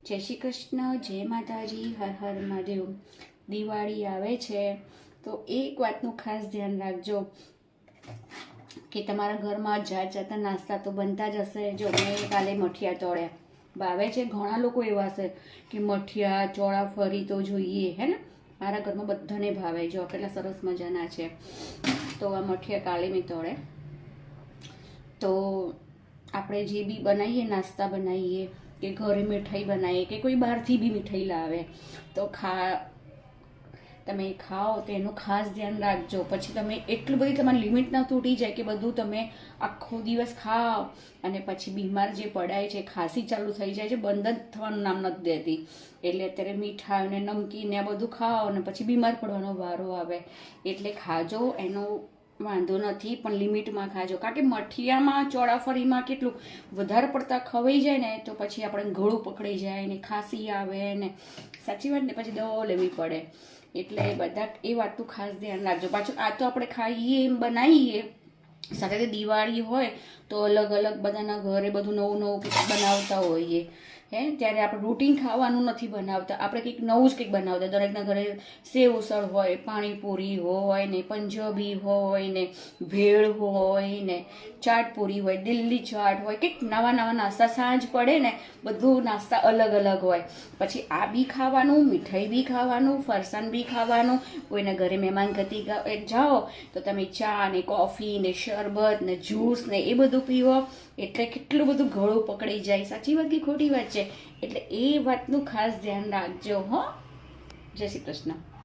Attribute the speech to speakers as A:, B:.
A: જય શ્રી કૃષ્ણ, જય માતાજી, હર હર મહાદેવ। દિવાળી આવે છે તો એક વાતનું ખાસ ધ્યાન રાખજો કે તમારા ઘરમાં જાત જાતના નાસ્તા તો બનતા જ હશે। જો મેં કાલે મઠિયા તળ્યા ભાવે છે, ઘણા લોકો એવા છે કે મઠિયા ચોળાફળી તો જોઈએ, હે ને। મારા ઘરમાં બધાને ભાવે। જો કેટલા સરસ મજાના છે। તો આ મઠિયા કાલે મેં તળે। તો આપણે જે બી બનાવીએ, નાસ્તા બનાવીએ કે ઘરે મીઠાઈ બનાવીએ કે કોઈ બહારથી બી મીઠાઈ લાવે તો તમે ખાઓ તો એનું ખાસ ધ્યાન રાખજો। પછી તમે એટલું બધી તમારી લિમિટ ના તૂટી જાય કે બધું તમે આખો દિવસ ખાઓ અને પછી બીમાર જે પડાય છે, ખાંસી ચાલુ થઈ જાય છે, બંધ જ થવાનું નામ નથી દેતી। એટલે અત્યારે મીઠાઈ ને નમકીન ને આ બધું ખાઓ અને પછી બીમાર પડવાનો વારો આવે। એટલે ખાજો, એનો વાંધો નથી, પણ લિમિટમાં ખાજો। કારણ કે મઠિયામાં ચોળાફળીમાં કેટલું વધારે પડતા ખવાઈ જાય ને તો પછી આપણે ગળું પકડી જાય ને ખાંસી આવે ને, સાચી વાત ને, પછી દવા લેવી પડે। એટલે બધા એ વાતનું ખાસ ધ્યાન રાખજો। પાછું આ તો આપણે ખાઈએ એમ બનાવીએ, સાથે દિવાળી હોય તો અલગ અલગ બધાના ઘરે બધું નવું નવું કંઈક બનાવતા હોઈએ, હે। ત્યારે આપણે રૂટીન ખાવાનું નથી બનાવતા, આપણે કંઈક નવું જ કંઈક બનાવતા। દરેકના ઘરે સેવ ઉસળ હોય, પાણીપુરી હોય ને, પંજાબી હોય ને, ભેળ હોય ને, ચાટપુરી હોય, દિલ્હી ચાટ હોય, કંઈક નવા નવા નાસ્તા સાંજ પડે ને બધું નાસ્તા અલગ અલગ હોય। પછી આ બી ખાવાનું, મીઠાઈ બી ખાવાનું, ફરસાણ બી ખાવાનું। કોઈના ઘરે મહેમાન ગતિ જાઓ તો તમે ચા ને, કોફી ને, શરબત ને, જ્યુસ ને એ બધું પીવો એટલે કેટલું બધું ગળું પકડી જાય। સાચી વાત કે ખોટી વાત છે? એટલે એ વાતનું ખાસ ધ્યાન રાખજો, હો। જય શ્રી કૃષ્ણ।